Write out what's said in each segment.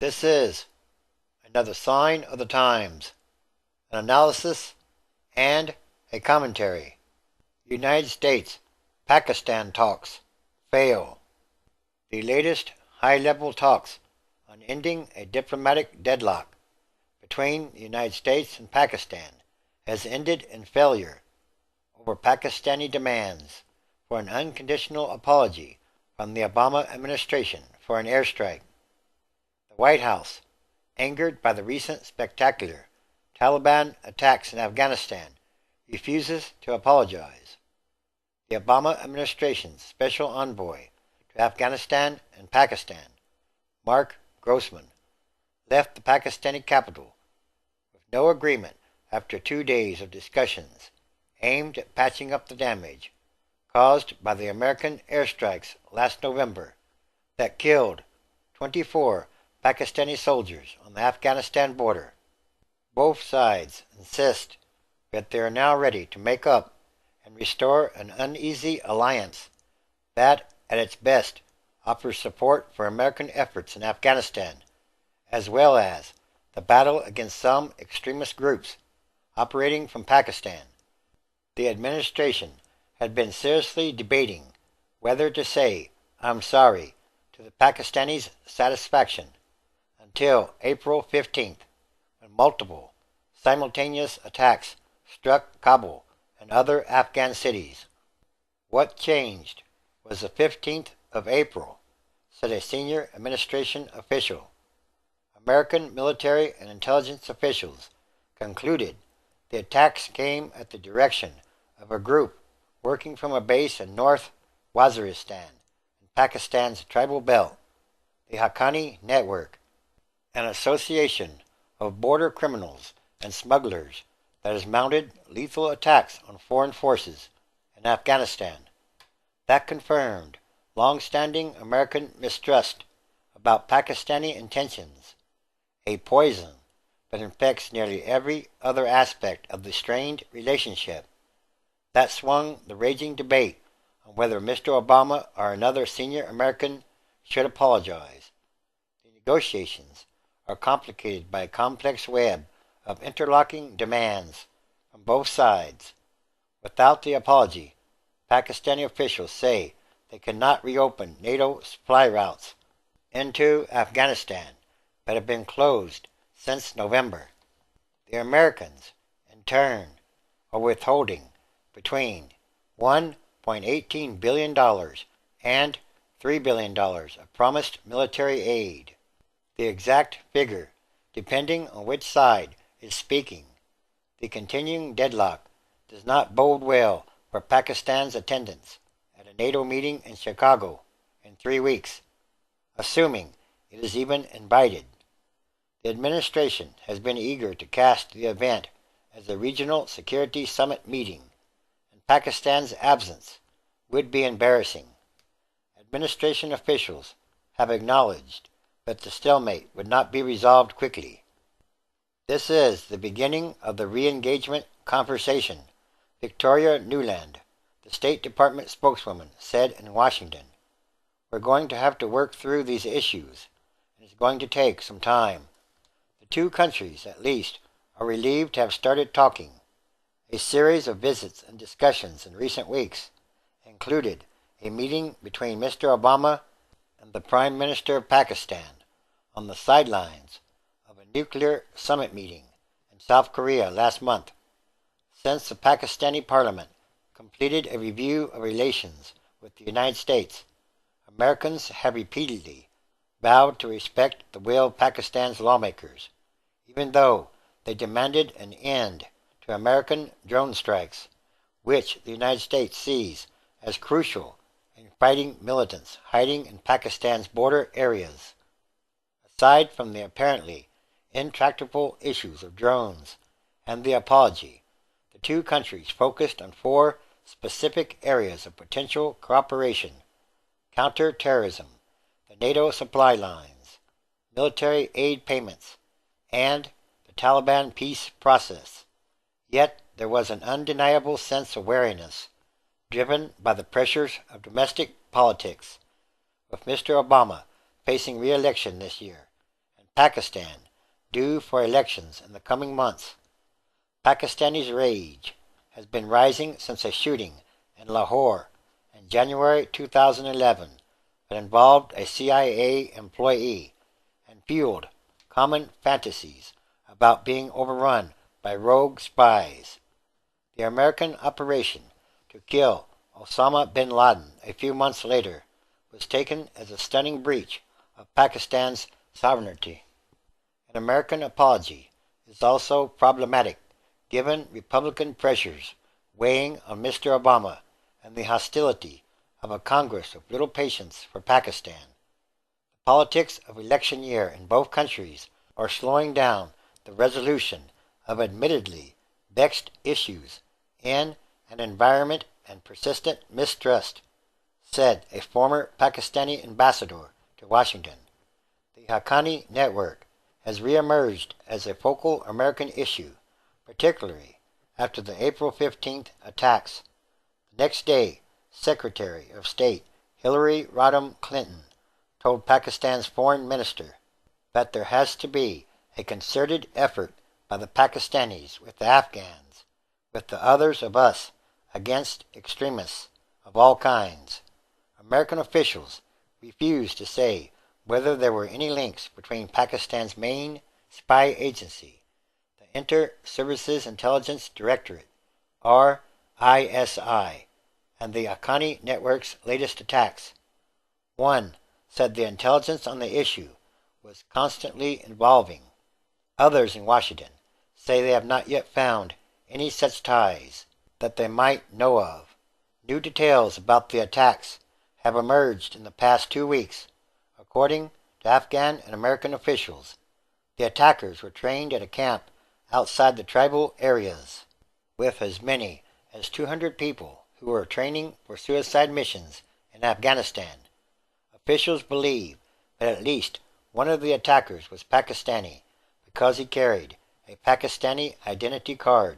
This is another sign of the times, an analysis and a commentary. United States-Pakistan talks fail. The latest high-level talks on ending a diplomatic deadlock between the United States and Pakistan has ended in failure over Pakistani demands for an unconditional apology from the Obama administration for an airstrike. The White House, angered by the recent spectacular Taliban attacks in Afghanistan, refuses to apologize. The Obama administration's special envoy to Afghanistan and Pakistan, Mark Grossman, left the Pakistani capital with no agreement after 2 days of discussions aimed at patching up the damage caused by the American airstrikes last November that killed 24 Pakistani soldiers on the Afghanistan border. Both sides insist that they are now ready to make up and restore an uneasy alliance that, at its best, offers support for American efforts in Afghanistan, as well as the battle against some extremist groups operating from Pakistan. The administration had been seriously debating whether to say "I'm sorry" to the Pakistanis' satisfaction until April 15th, when multiple simultaneous attacks struck Kabul and other Afghan cities. What changed was the 15th of April, said a senior administration official. American military and intelligence officials concluded the attacks came at the direction of a group working from a base in North Waziristan, in Pakistan's tribal belt, the Haqqani Network, an association of border criminals and smugglers that has mounted lethal attacks on foreign forces in Afghanistan. That confirmed long-standing American mistrust about Pakistani intentions, a poison that infects nearly every other aspect of the strained relationship. That swung the raging debate on whether Mr. Obama or another senior American should apologize. The negotiations are complicated by a complex web of interlocking demands from both sides. Without the apology, Pakistani officials say they cannot reopen NATO supply routes into Afghanistan that have been closed since November. The Americans, in turn, are withholding between $1.18 billion and $3 billion of promised military aid. The exact figure, depending on which side is speaking. The continuing deadlock does not bode well for Pakistan's attendance at a NATO meeting in Chicago in 3 weeks, assuming it is even invited. The administration has been eager to cast the event as a regional security summit meeting, and Pakistan's absence would be embarrassing. Administration officials have acknowledged that the stalemate would not be resolved quickly. This is the beginning of the re-engagement conversation, Victoria Nuland, the State Department spokeswoman, said in Washington. We're going to have to work through these issues, and it's going to take some time. The two countries, at least, are relieved to have started talking. A series of visits and discussions in recent weeks included a meeting between Mr. Obama and the Prime Minister of Pakistan on the sidelines of a nuclear summit meeting in South Korea last month. Since the Pakistani parliament completed a review of relations with the United States, Americans have repeatedly vowed to respect the will of Pakistan's lawmakers, even though they demanded an end to American drone strikes, which the United States sees as crucial in fighting militants hiding in Pakistan's border areas. Aside from the apparently intractable issues of drones and the apology, the two countries focused on 4 specific areas of potential cooperation: counter-terrorism, the NATO supply lines, military aid payments, and the Taliban peace process. Yet there was an undeniable sense of wariness, driven by the pressures of domestic politics, with Mr. Obama facing re-election this year, and Pakistan, due for elections in the coming months. Pakistani's rage has been rising since a shooting in Lahore in January 2011 that involved a CIA employee and fueled common fantasies about being overrun by rogue spies. The American operation to kill Osama bin Laden a few months later was taken as a stunning breach of Pakistan's sovereignty. An American apology is also problematic given Republican pressures weighing on Mr. Obama and the hostility of a Congress of little patience for Pakistan. The politics of election year in both countries are slowing down the resolution of admittedly vexed issues in an environment and persistent mistrust, said a former Pakistani ambassador to Washington. The Haqqani network has reemerged as a focal American issue, particularly after the April 15th attacks. The next day, Secretary of State Hillary Rodham Clinton told Pakistan's foreign minister that there has to be a concerted effort by the Pakistanis with the Afghans, with the others of us, against extremists of all kinds. American officials refused to say whether there were any links between Pakistan's main spy agency, the Inter-Services Intelligence Directorate, RISI, and the Haqqani network's latest attacks. One said the intelligence on the issue was constantly evolving. Others in Washington say they have not yet found any such ties that they might know of. New details about the attacks have emerged in the past 2 weeks. According to Afghan and American officials, the attackers were trained at a camp outside the tribal areas, with as many as 200 people who were training for suicide missions in Afghanistan. Officials believe that at least one of the attackers was Pakistani because he carried a Pakistani identity card.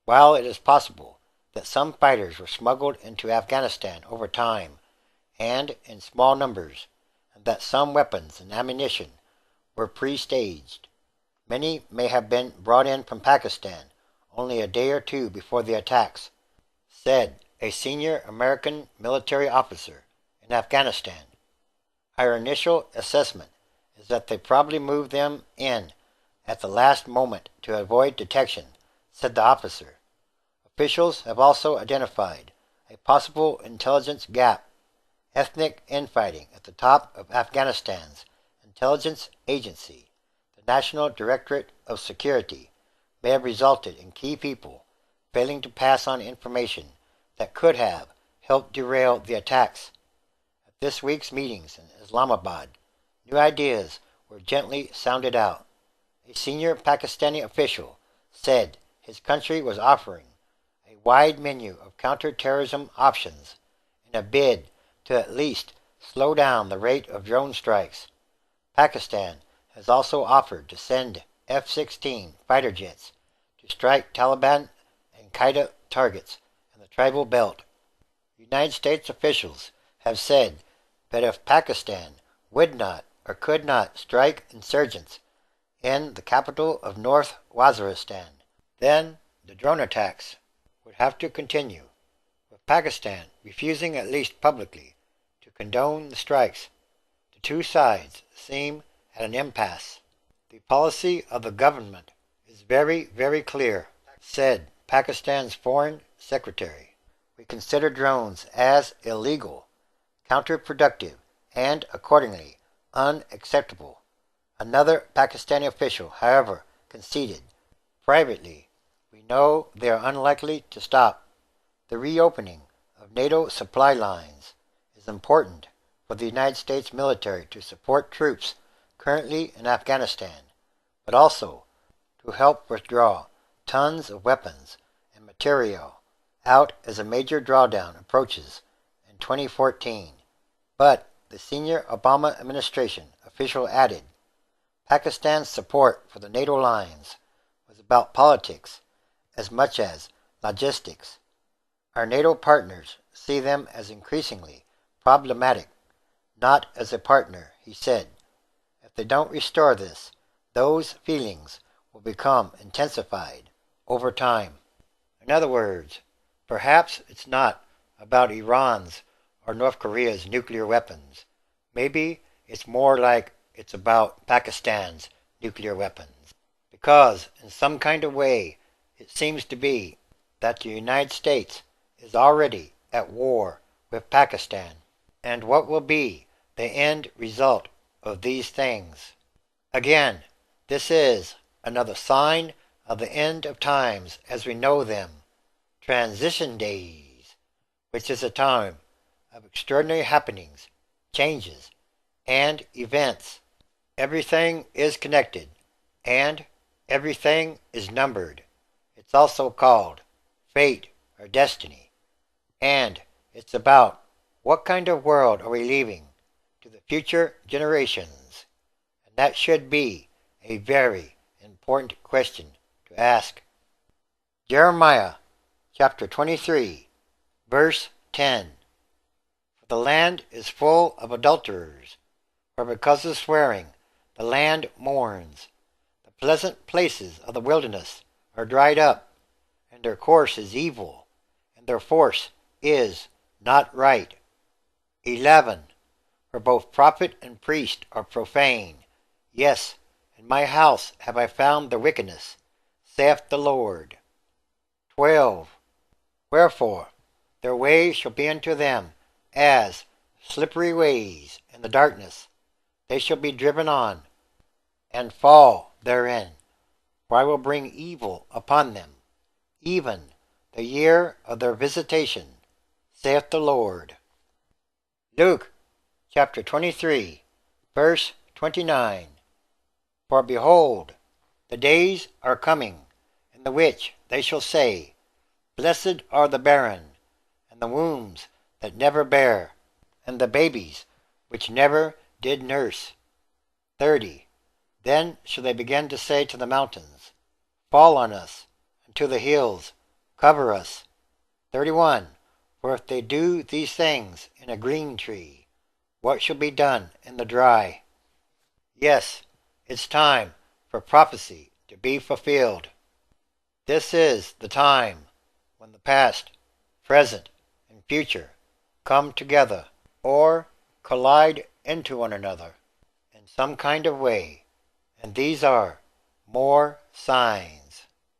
While it is possible that some fighters were smuggled into Afghanistan over time and in small numbers, and that some weapons and ammunition were pre-staged, many may have been brought in from Pakistan only a day or two before the attacks, said a senior American military officer in Afghanistan. Our initial assessment is that they probably moved them in at the last moment to avoid detection, said the officer. Officials have also identified a possible intelligence gap. Ethnic infighting at the top of Afghanistan's intelligence agency, the National Directorate of Security, may have resulted in key people failing to pass on information that could have helped derail the attacks. At this week's meetings in Islamabad, new ideas were gently sounded out. A senior Pakistani official said his country was offering a wide menu of counter-terrorism options in a bid to at least slow down the rate of drone strikes. Pakistan has also offered to send F-16 fighter jets to strike Taliban and Qaeda targets in the tribal belt. United States officials have said that if Pakistan would not or could not strike insurgents in the capital of North Waziristan, then the drone attacks would have to continue, with Pakistan refusing at least publicly to condone the strikes. The two sides seem at an impasse. The policy of the government is very, very clear, said Pakistan's Foreign Secretary. We consider drones as illegal, counterproductive, and accordingly unacceptable. Another Pakistani official, however, conceded, privately, we know they are unlikely to stop. The reopening of NATO supply lines is important for the United States military to support troops currently in Afghanistan, but also to help withdraw tons of weapons and material out as a major drawdown approaches in 2014. But the senior Obama administration official added, Pakistan's support for the NATO lines was about politics as much as logistics. Our NATO partners see them as increasingly problematic, not as a partner, he said. If they don't restore this, those feelings will become intensified over time. In other words, perhaps it's not about Iran's or North Korea's nuclear weapons. Maybe it's more like it's about Pakistan's nuclear weapons. Because, in some kind of way, it seems to be that the United States is already at war with Pakistan. And what will be the end result of these things? Again, this is another sign of the end of times as we know them, transition days, which is a time of extraordinary happenings, changes, and events. Everything is connected, and everything is numbered. It's also called fate or destiny, and it's about what kind of world are we leaving to the future generations? And that should be a very important question to ask. Jeremiah chapter 23, verse 10. For the land is full of adulterers, for because of swearing the land mourns. The pleasant places of the wilderness are dried up, and their course is evil, and their force is not right. 11. For both prophet and priest are profane. Yes, in my house have I found their wickedness, saith the Lord. 12. Wherefore their ways shall be unto them as slippery ways in the darkness. They shall be driven on, and fall therein. For I will bring evil upon them, even the year of their visitation, saith the Lord. Luke chapter 23, verse 29. For behold, the days are coming, in the which they shall say, Blessed are the barren, and the wombs that never bare, and the babies which never did nurse. 30. Then shall they begin to say to the mountains, Fall on us, and to the hills, cover us. 31. For if they do these things in a green tree, what shall be done in the dry? Yes, it's time for prophecy to be fulfilled. This is the time when the past, present, and future come together or collide into one another in some kind of way, and these are more signs.